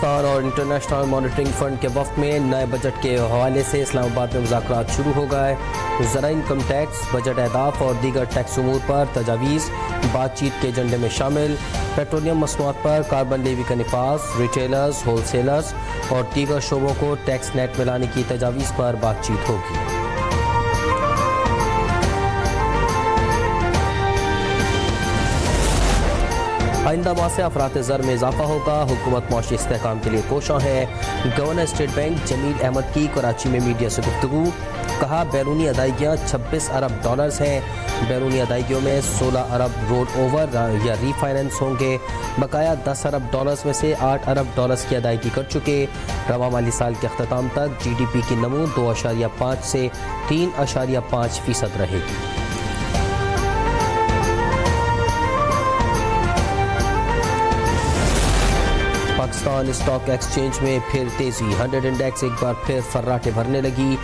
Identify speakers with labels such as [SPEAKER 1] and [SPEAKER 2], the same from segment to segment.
[SPEAKER 1] پاکستان اور international monitoring fund کے وفد میں نئے بجٹ کے حوالے سے اسلام آباد میں مذاکرات شروع ہو گئے۔ زرعی انکم ٹیکس، بجٹ اہداف اور دیگر ٹیکس امور پر تجاویز بات چیت کے ایجنڈے میں شامل۔ پیٹرولیم مصنوعات پر کاربن لیوی کا نفاذ، ریٹیلرز، ہول سیلرز اور دیگر شعبوں کو ٹیکس نیٹ میں لانے کی تجاویز پر بات چیت ہوگی۔ آئندہ ماہ سے افراط زر میں اضافہ ہوگا، حکومت معاشی استحکام کے لیے کوشاں ہے۔ گورنر اسٹیٹ بینک جمیل احمد کی کراچی میں میڈیا سے گفتگو، کہا بیرونی ادائیگیاں 26 ارب ڈالرز ہیں، بیرونی ادائیگیوں میں 16 ارب رول اوور یا ری فائننس ہوں گے، بقایا 10 ارب ڈالرز میں سے 8 ارب ڈالرز کی ادائیگی کر چکے۔ رواں مالی سال کے اختتام تک جی ڈی پی کی نمو 2.5 سے 3.5% رہے گی۔ پاکستان اسٹاک ایکسچینج میں پھر تیزی، 100 انڈیکس ایک بار پھر فراٹے بھرنے لگی،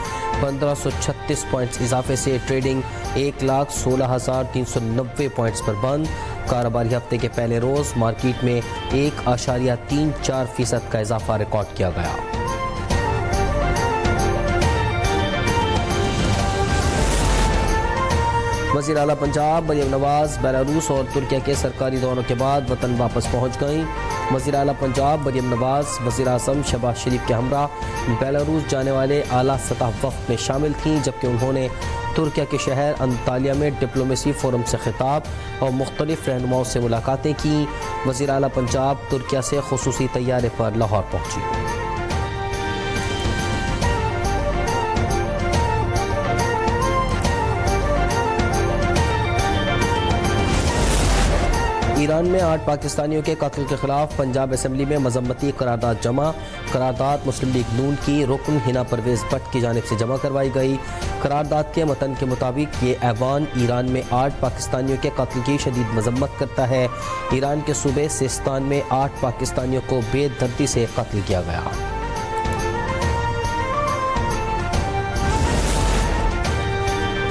[SPEAKER 1] 1536 پوائنٹس اضافے سے ٹریڈنگ 1,16,390 پوائنٹس پر بند۔ کاروباری ہفتے کے پہلے روز مارکیٹ میں 1.34% کا اضافہ ریکارڈ کیا گیا۔ وزیر اعلیٰ پنجاب مریم نواز بیلاروس اور ترکیہ کے سرکاری دوروں کے بعد وطن واپس پہنچ گئیں۔ وزیر اعلیٰ پنجاب مریم نواز وزیر اعظم شہباز شریف کے ہمراہ بیلاروس جانے والے اعلیٰ سطح وفد میں شامل تھیں، جبکہ انہوں نے ترکیہ کے شہر انطالیہ میں ڈپلومیسی فورم سے خطاب اور مختلف رہنماؤں سے ملاقاتیں کیں۔ وزیر اعلیٰ پنجاب ترکیہ سے خصوصی طیارے پر لاہور پہنچی۔ ایران میں 8 پاکستانیوں کے قتل کے خلاف پنجاب اسمبلی میں مذمتی قرارداد جمع۔ قرارداد مسلم لیگ نون کی رکن حنا پرویز بٹ کی جانب سے جمع کروائی گئی۔ قرارداد کے متن کے مطابق یہ ایوان ایران میں 8 پاکستانیوں کے قتل کی شدید مذمت کرتا ہے۔ ایران کے صوبے سیستان میں 8 پاکستانیوں کو بے دردی سے قتل کیا گیا۔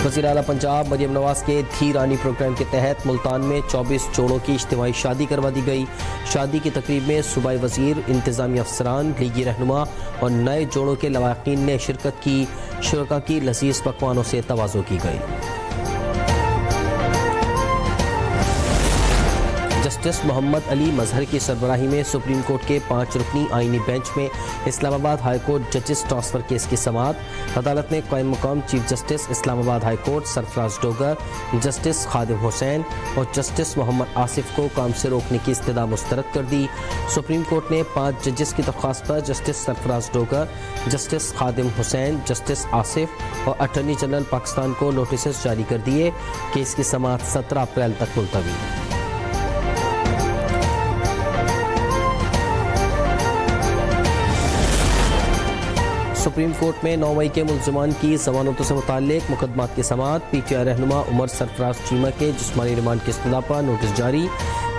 [SPEAKER 1] وزیر اعلیٰ پنجاب مریم نواز کے دھی رانی پروگرام کے تحت ملتان میں 24 جوڑوں کی اجتماعی شادی کروا دی گئی۔ شادی کی تقریب میں صوبائی وزیر، انتظامی افسران، لیگی رہنما اور نئے جوڑوں کے لواحقین نے شرکت کی۔ شرکاء کی لذیذ پکوانوں سے تواضع کی گئی۔ جسٹس محمد علی مظہر کی سربراہی میں سپریم کورٹ کے 5 رکنی آئینی بینچ میں اسلام آباد ہائی کورٹ ججز ٹرانسفر کیس کی سماعت۔ عدالت نے قائم مقام چیف جسٹس اسلام آباد ہائی کورٹ سرفراز ڈوگر، جسٹس خادم حسین اور جسٹس محمد آصف کو کام سے روکنے کی استدعا مسترد کر دی۔ سپریم کورٹ نے 5 ججز کی درخواست پر جسٹس سرفراز ڈوگر، جسٹس خادم حسین، جسٹس آصف اور اٹارنی جنرل پاکستان کو نوٹسز جاری کر دیے۔ کیس کی سماعت 17 اپریل تک ملتوی۔ سپریم کورٹ میں 9 مئی کے ملزمان کی ضمانتوں سے متعلق مقدمات کی سماعت۔ پی ٹی آئی رہنما عمر سرفراز چیمہ کے جسمانی ریمانڈ کی استدعا پر نوٹس جاری۔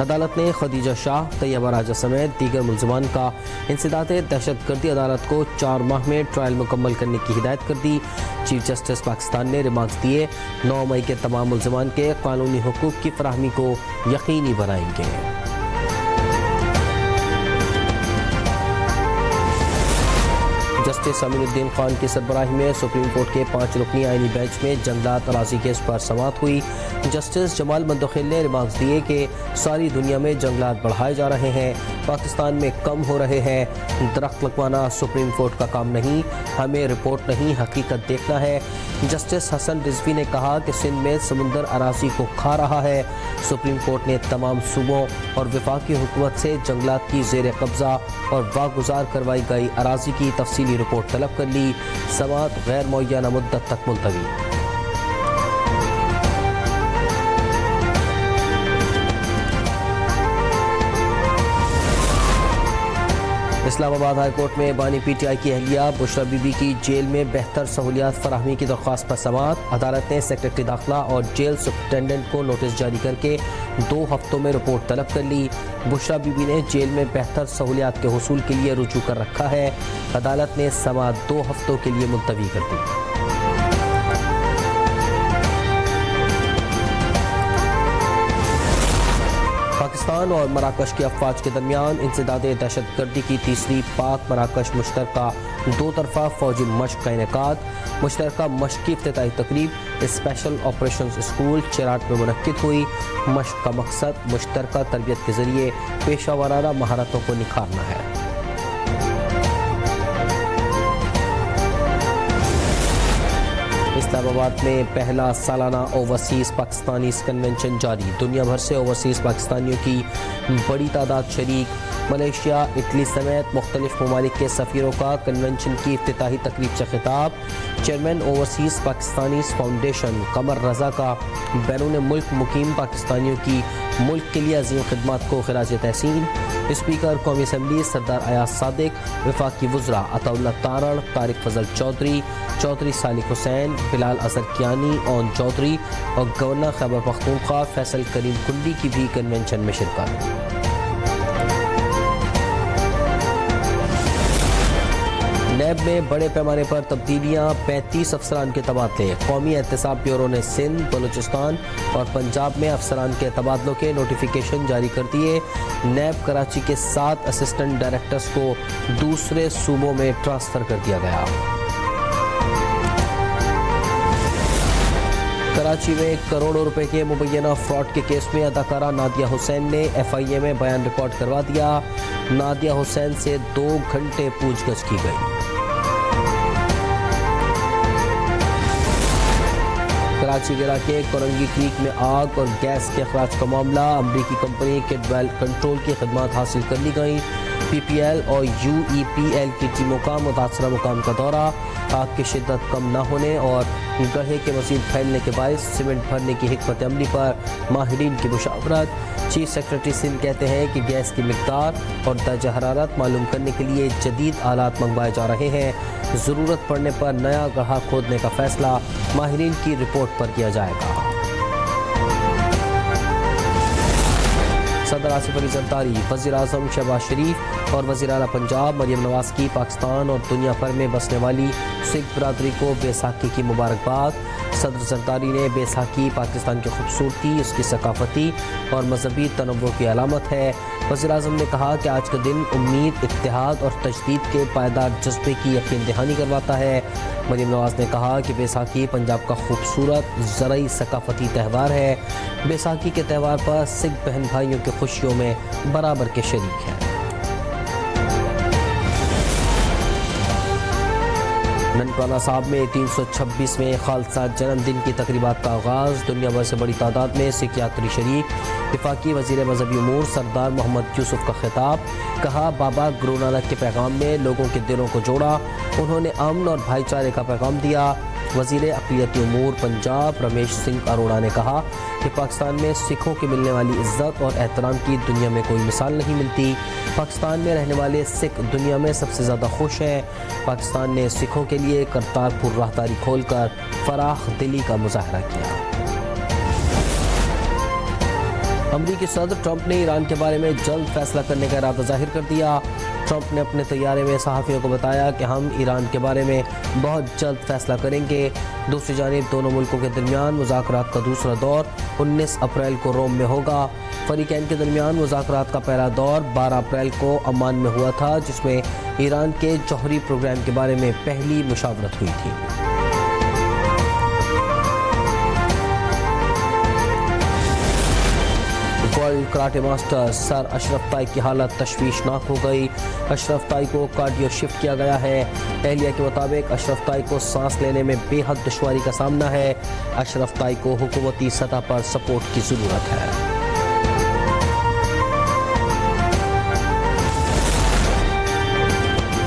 [SPEAKER 1] عدالت نے خدیجہ شاہ، طیبہ راجہ سمیت دیگر ملزمان کا انسداد دہشت گردی عدالت کو 4 ماہ میں ٹرائل مکمل کرنے کی ہدایت کر دی۔ چیف جسٹس پاکستان نے ریمارکس دیے، 9 مئی کے تمام ملزمان کے قانونی حقوق کی فراہمی کو یقینی بنائیں گے۔ جسٹس امین الدین خان کی سربراہی میں سپریم کورٹ کے 5 رکنی آئینی بینچ میں جنگلات اراضی کیس پر سماعت ہوئی۔ جسٹس جمال مندخل نے ریمارکس دیے کہ ساری دنیا میں جنگلات بڑھائے جا رہے ہیں، پاکستان میں کم ہو رہے ہیں۔ درخت لگوانا سپریم کورٹ کا کام نہیں، ہمیں رپورٹ نہیں حقیقت دیکھنا ہے۔ جسٹس حسن رضوی نے کہا کہ سندھ میں سمندر اراضی کو کھا رہا ہے۔ سپریم کورٹ نے تمام صوبوں اور وفاقی حکومت سے جنگلات کی زیر قبضہ اور واگزار کروائی گئی اراضی کی تفصیلی رپورٹ طلب کر لی۔ سماعت غیر معینہ مدت تک ملتوی۔ اسلام آباد ہائی کورٹ میں بانی پی ٹی آئی کی اہلیہ بشرا بی بی کی جیل میں بہتر سہولیات فراہمی کی درخواست پر سماعت۔ عدالت نے سیکرٹری داخلہ اور جیل سپرنٹینڈنٹ کو نوٹس جاری کر کے 2 ہفتوں میں رپورٹ طلب کر لی۔ بشرا بی بی نے جیل میں بہتر سہولیات کے حصول کے لیے رجوع کر رکھا ہے۔ عدالت نے سماعت 2 ہفتوں کے لیے ملتوی کر دی۔ پاکستان اور مراکش کی افواج کے درمیان انسداد دہشت گردی کی تیسری پاک مراکش مشترکہ دو طرفہ فوجی مشق کا انعقاد۔ مشترکہ مشق کی افتتاحی تقریب اسپیشل آپریشنز اسکول چراٹ میں منعقد ہوئی۔ مشق کا مقصد مشترکہ تربیت کے ذریعے پیشہ ورانہ مہارتوں کو نکھارنا ہے۔ اسلام آباد میں پہلا سالانہ اوورسیز پاکستانیز کنونشن جاری۔ دنیا بھر سے اوورسیز پاکستانیوں کی بڑی تعداد شریک۔ ملیشیا، اٹلی سمیت مختلف ممالک کے سفیروں کا کنونشن کی افتتاحی تقریب سے خطاب۔ Chairman overseas Pakistanis foundation Qamar Raza کا بیرون ملک مقیم پاکستانیوں کی ملک کے لیے عظیم خدمات کو خراج تحسین۔ اسپیکر قومی اسمبلی سردار ایاز صادق، وفاقی وزراء عطا اللہ تارڑ، طارق فضل چودھری، چودھری صالح حسین، بلال اظہر کیانی، اون چودھری اور گورنر خیبر پختونخوا فیصل کریم کنڈی کی بھی کنونشن میں شرکت۔ نیب میں بڑے پیمانے پر تبدیلیاں، 35 افسران کے تبادلے۔ قومی احتساب بیورو نے سندھ، بلوچستان اور پنجاب میں افسران کے تبادلوں کے نوٹیفیکیشن جاری کر دیے۔ نیب کراچی کے 7 اسسٹنٹ ڈائریکٹرز کو دوسرے صوبوں میں ٹرانسفر کر دیا گیا۔ کراچی میں کروڑوں روپے کے مبینہ فراڈ کے کیس میں اداکارہ نادیہ حسین نے ایف آئی اے میں بیان ریکارڈ کروا دیا۔ نادیہ حسین سے 2 گھنٹے پوچھ گچھ کی گئی۔ کراچی کے علاقے کورنگی کریک میں آگ اور گیس کے اخراج کا معاملہ، امریکی کمپنی کڈویل کنٹرول کی خدمات حاصل کر لی گئیں۔ پی پی ایل اور یو ای پی ایل کی ٹیموں کا متاثرہ مقام کا دورہ، آگ کی شدت کم نہ ہونے اور گڑھے کے مزید پھیلنے کے باعث سیمنٹ بھرنے کی حکمت عملی پر ماہرین کی مشاورت۔ چیف سیکرٹری سندھ کہتے ہیں کہ گیس کی مقدار اور درجہ حرارت معلوم کرنے کے لیے جدید آلات منگوائے جا رہے ہیں۔ ضرورت پڑنے پر نیا گڑھا کھودنے کا فیصلہ ماہرین کی رپورٹ پر کیا جائے گا۔ صدر آصف علی زرداری، وزیر اعظم شہباز شریف اور وزیر اعلیٰ پنجاب مریم نواز کی پاکستان اور دنیا بھر میں بسنے والی سکھ برادری کو بیساکھی کی مبارکباد۔ صدر زرداری نے بیساکھی پاکستان کی خوبصورتی، اس کی ثقافتی اور مذہبی تنوع کی علامت ہے۔ وزیر اعظم نے کہا کہ آج کا دن امید، اتحاد اور تجدید کے پائیدار جذبے کی یقین دہانی کرواتا ہے۔ مریم نواز نے کہا کہ بیساکھی پنجاب کا خوبصورت زرعی ثقافتی تہوار ہے۔ بیساکھی کے تہوار پر سکھ بہن بھائیوں کی خوشیوں میں برابر کے شریک ہیں۔ ننکانہ صاحب میں 326ویں خالصہ جنم دن کی تقریبات کا آغاز، دنیا بھر سے بڑی تعداد میں سکھ یاتری شریک۔ وفاقی وزیر مذہبی امور سردار محمد یوسف کا خطاب، کہا بابا گرو نانک کے پیغام نے لوگوں کے دلوں کو جوڑا، انہوں نے امن اور بھائی چارے کا پیغام دیا۔ وزیر اقلیتی امور پنجاب رمیش سنگھ اروڑا نے کہا کہ پاکستان میں سکھوں کی ملنے والی عزت اور احترام کی دنیا میں کوئی مثال نہیں ملتی۔ پاکستان میں رہنے والے سکھ دنیا میں سب سے زیادہ خوش ہیں۔ پاکستان نے سکھوں کے لیے کرتارپور راہداری کھول کر فراخ دلی کا مظاہرہ کیا۔ امریکی صدر ٹرمپ نے ایران کے بارے میں جلد فیصلہ کرنے کا ارادہ ظاہر کر دیا۔ ٹرمپ نے اپنے طیارے میں صحافیوں کو بتایا کہ ہم ایران کے بارے میں بہت جلد فیصلہ کریں گے۔ دوسری جانب دونوں ملکوں کے درمیان مذاکرات کا دوسرا دور 19 اپریل کو روم میں ہوگا۔ فریقین کے درمیان مذاکرات کا پہلا دور 12 اپریل کو عمان میں ہوا تھا، جس میں ایران کے جوہری پروگرام کے بارے میں پہلی مشاورت ہوئی تھی۔ ورلڈ کراٹے ماسٹر سر اشرف تائی کی حالت تشویشناک ہو گئی۔ اشرف تائی کو کارڈیو شفٹ کیا گیا ہے۔ اہلیہ کے مطابق اشرف تائی کو سانس لینے میں بے حد دشواری کا سامنا ہے۔ اشرف تائی کو حکومتی سطح پر سپورٹ کی ضرورت ہے۔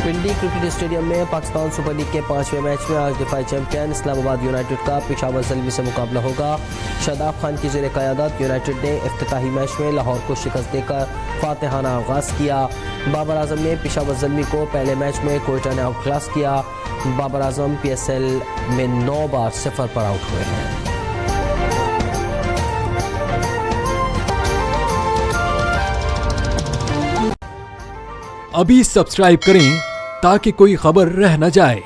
[SPEAKER 1] پنڈی کرکٹ اسٹیڈیم میں پاکستان سپر لیگ کے 5ویں میچ میں آج دفاعی چیمپئن اسلام آباد یونائیٹڈ کا پشاور زلمی سے مقابلہ ہوگا۔ شاداب خان کی زیر قیادت یونائیٹڈ نے افتتاحی میچ میں لاہور کو شکست دے کر فاتحانہ آغاز کیا۔ بابر اعظم نے پشاور زلمی کو پہلے میچ میں کوئٹہ نے آؤٹ کلاس کیا۔ Babar Azam P S L میں 9 بار 0 پر آؤٹ ہوئے ہیں۔
[SPEAKER 2] ابھی سبسکرائب کریں تاکہ کوئی خبر رہ نہ جائے۔